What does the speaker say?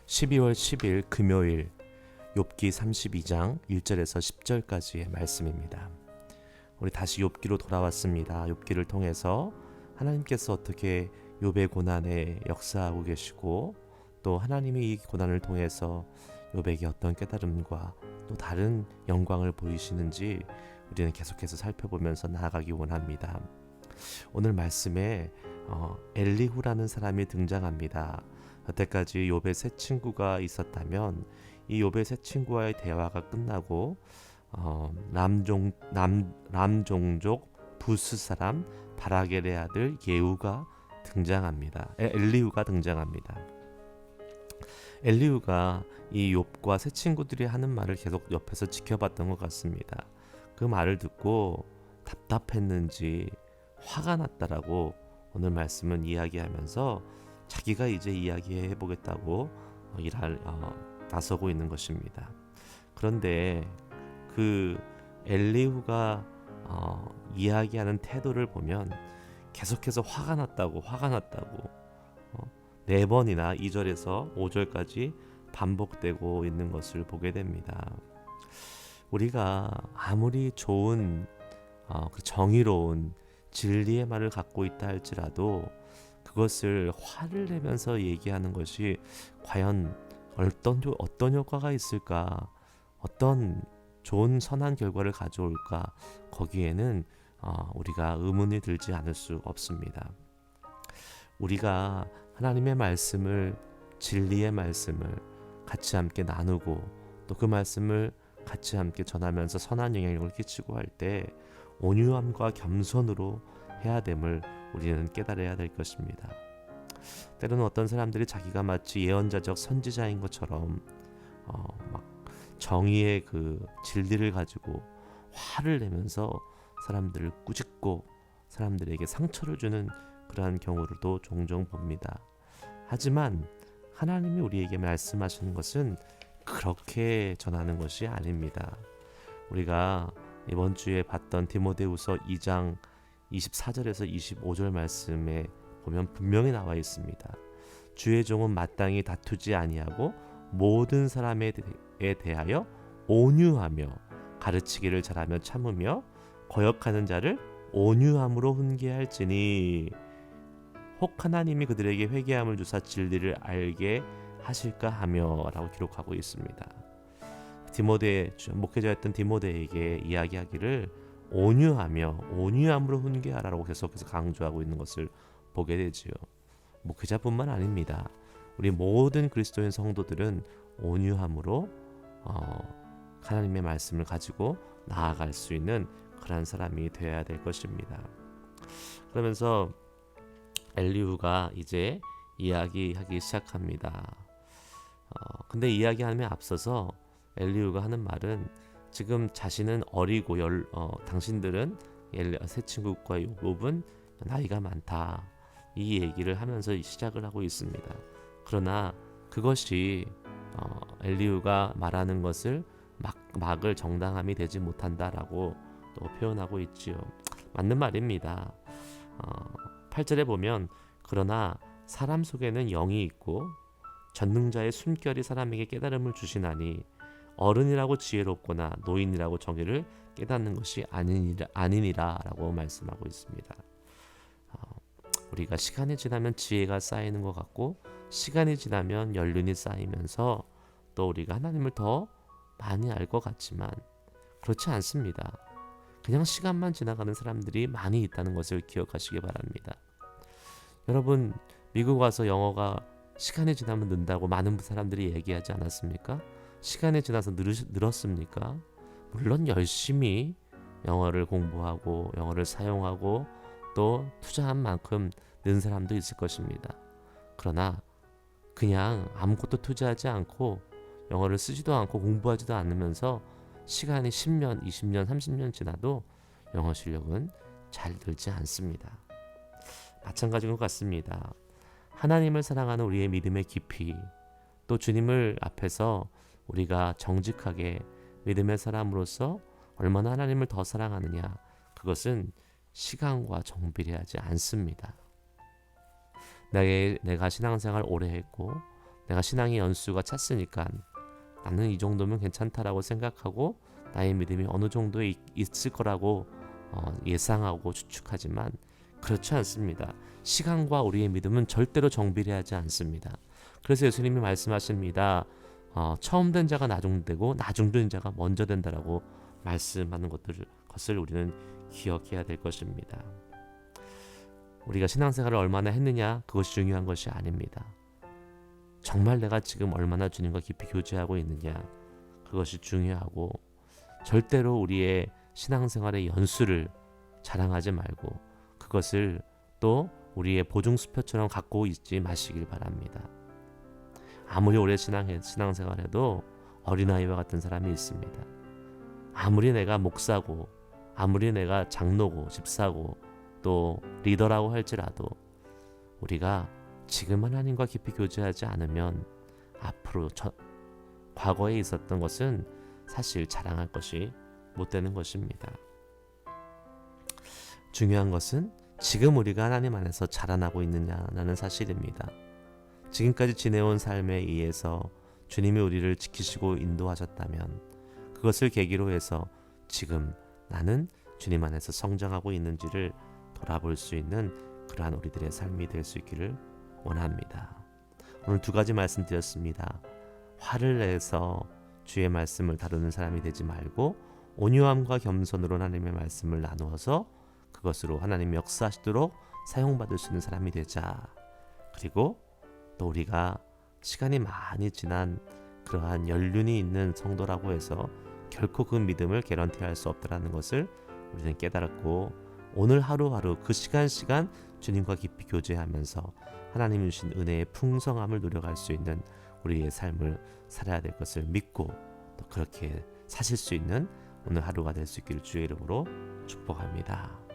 12월 10일 금요일 욥기 32장 1절에서 10절까지의 말씀입니다. 우리 다시 욥기로 돌아왔습니다. 욥기를 통해서 하나님께서 어떻게 욥의 고난에 역사하고 계시고 또 하나님이 이 고난을 통해서 욥에게 어떤 깨달음과 또 다른 영광을 보이시는지 우리는 계속해서 살펴보면서 나아가기 원합니다. 오늘 말씀에 엘리후라는 사람이 등장합니다. 여태까지 욥의 세 친구가 있었다면 이 욥의 세 친구와의 대화가 끝나고 람종족 부스 사람 바라겔의 아들 예후가 등장합니다. 엘리후가 등장합니다. 엘리후가 이 욥과 세 친구들이 하는 말을 계속 옆에서 지켜봤던 것 같습니다. 그 말을 듣고 답답했는지 화가 났다라고 오늘 말씀은 이야기하면서 자기가 이제 이야기해 보겠다고 나서고 있는 것입니다. 그런데 그 엘리후가 이야기하는 태도를 보면 계속해서 화가 났다고 4번이나 2절에서 5절까지 반복되고 있는 것을 보게 됩니다. 우리가 아무리 좋은 정의로운 진리의 말을 갖고 있다 할지라도 그것을 화를 내면서 얘기하는 것이 과연 어떤 효과가 있을까, 어떤 좋은 선한 결과를 가져올까, 거기에는 우리가 의문이 들지 않을 수 없습니다. 우리가 하나님의 말씀을, 진리의 말씀을 같이 함께 나누고 또 그 말씀을 같이 함께 전하면서 선한 영향력을 끼치고 할 때 온유함과 겸손으로 해야 됨을 우리는 깨달아야 될 것입니다. 때로는 어떤 사람들이 자기가 마치 예언자적 선지자인 것처럼 막 정의의 그 진리를 가지고 화를 내면서 사람들을 꾸짖고 사람들에게 상처를 주는 그러한 경우도 종종 봅니다. 하지만 하나님이 우리에게 말씀하시는 것은 그렇게 전하는 것이 아닙니다. 우리가 이번 주에 봤던 디모데후서 2장 24절에서 25절 말씀에 보면 분명히 나와 있습니다. 주의 종은 마땅히 다투지 아니하고 모든 사람에 대하여 온유하며 가르치기를 잘하며 참으며 거역하는 자를 온유함으로 훈계할지니 혹 하나님이 그들에게 회개함을 주사 진리를 알게 하실까 하며 라고 기록하고 있습니다. 목회자였던 디모데에게 이야기하기를 온유함으로 훈계하라고 계속해서 강조하고 있는 것을 보게 되지요. 목회자뿐만 아닙니다. 우리 모든 그리스도인 성도들은 온유함으로 하나님의 말씀을 가지고 나아갈 수 있는 그런 사람이 되어야 될 것입니다. 그러면서 엘리후가 이제 이야기하기 시작합니다. 근데 이야기함에 앞서서 엘리후가 하는 말은 지금 자신은 어리고 당신들은 세 친구과 욥은 나이가 많다, 이 얘기를 하면서 시작을 하고 있습니다. 그러나 그것이 엘리후가 말하는 것을 막을 정당함이 되지 못한다라고 또 표현하고 있지요. 맞는 말입니다. 8절에 보면 그러나 사람 속에는 영이 있고 전능자의 숨결이 사람에게 깨달음을 주시나니 어른이라고 지혜롭거나 노인이라고 정의를 깨닫는 것이 아니니라 라고 말씀하고 있습니다. 우리가 시간이 지나면 지혜가 쌓이는 것 같고 시간이 지나면 연륜이 쌓이면서 또 우리가 하나님을 더 많이 알 것 같지만 그렇지 않습니다. 그냥 시간만 지나가는 사람들이 많이 있다는 것을 기억하시기 바랍니다. 여러분, 미국 와서 영어가 시간이 지나면 는다고 많은 사람들이 얘기하지 않았습니까? 시간이 지나서 늘었습니까? 물론 열심히 영어를 공부하고 영어를 사용하고 또 투자한 만큼 는 사람도 있을 것입니다. 그러나 그냥 아무것도 투자하지 않고 영어를 쓰지도 않고 공부하지도 않으면서 시간이 10년, 20년, 30년 지나도 영어 실력은 잘 늘지 않습니다. 마찬가지인 것 같습니다. 하나님을 사랑하는 우리의 믿음의 깊이, 또 주님을 앞에서 우리가 정직하게 믿음의 사람으로서 얼마나 하나님을 더 사랑하느냐, 그것은 시간과 정비례하지 않습니다. 내가 신앙생활 오래 했고 내가 신앙의 연수가 찼으니까 나는 이 정도면 괜찮다라고 생각하고 나의 믿음이 어느 정도에 있을 거라고 예상하고 추측하지만 그렇지 않습니다. 시간과 우리의 믿음은 절대로 정비례하지 않습니다. 그래서 예수님이 말씀하십니다. 처음 된 자가 나중되고 나중된 자가 먼저 된다라고 말씀하는 것을 우리는 기억해야 될 것입니다. 우리가 신앙생활을 얼마나 했느냐, 그것이 중요한 것이 아닙니다. 정말 내가 지금 얼마나 주님과 깊이 교제하고 있느냐, 그것이 중요하고, 절대로 우리의 신앙생활의 연수를 자랑하지 말고 그것을 또 우리의 보증수표처럼 갖고 있지 마시길 바랍니다. 아무리 오래 신앙생활해도 어린아이와 같은 사람이 있습니다. 아무리 내가 목사고, 아무리 내가 장로고 집사고 또 리더라고 할지라도 우리가 지금 하나님과 깊이 교제하지 않으면 앞으로 과거에 있었던 것은 사실 자랑할 것이 못 되는 것입니다. 중요한 것은 지금 우리가 하나님 안에서 자라나고 있느냐라는 사실입니다. 지금까지 지내온 삶에 의해서 주님이 우리를 지키시고 인도하셨다면 그것을 계기로 해서 지금 나는 주님 안에서 성장하고 있는지를 돌아볼 수 있는 그러한 우리들의 삶이 될 수 있기를 원합니다. 오늘 두 가지 말씀드렸습니다. 화를 내서 주의 말씀을 다루는 사람이 되지 말고 온유함과 겸손으로 하나님의 말씀을 나누어서 그것으로 하나님이 역사하시도록 사용받을 수 있는 사람이 되자. 그리고 또 우리가 시간이 많이 지난 그러한 연륜이 있는 성도라고 해서 결코 그 믿음을 개런티할 수 없다는 것을 우리는 깨달았고, 오늘 하루하루 그 시간 주님과 깊이 교제하면서 하나님이 주신 은혜의 풍성함을 누려갈 수 있는 우리의 삶을 살아야 될 것을 믿고 또 그렇게 사실 수 있는 오늘 하루가 될 수 있기를 주의 이름으로 축복합니다.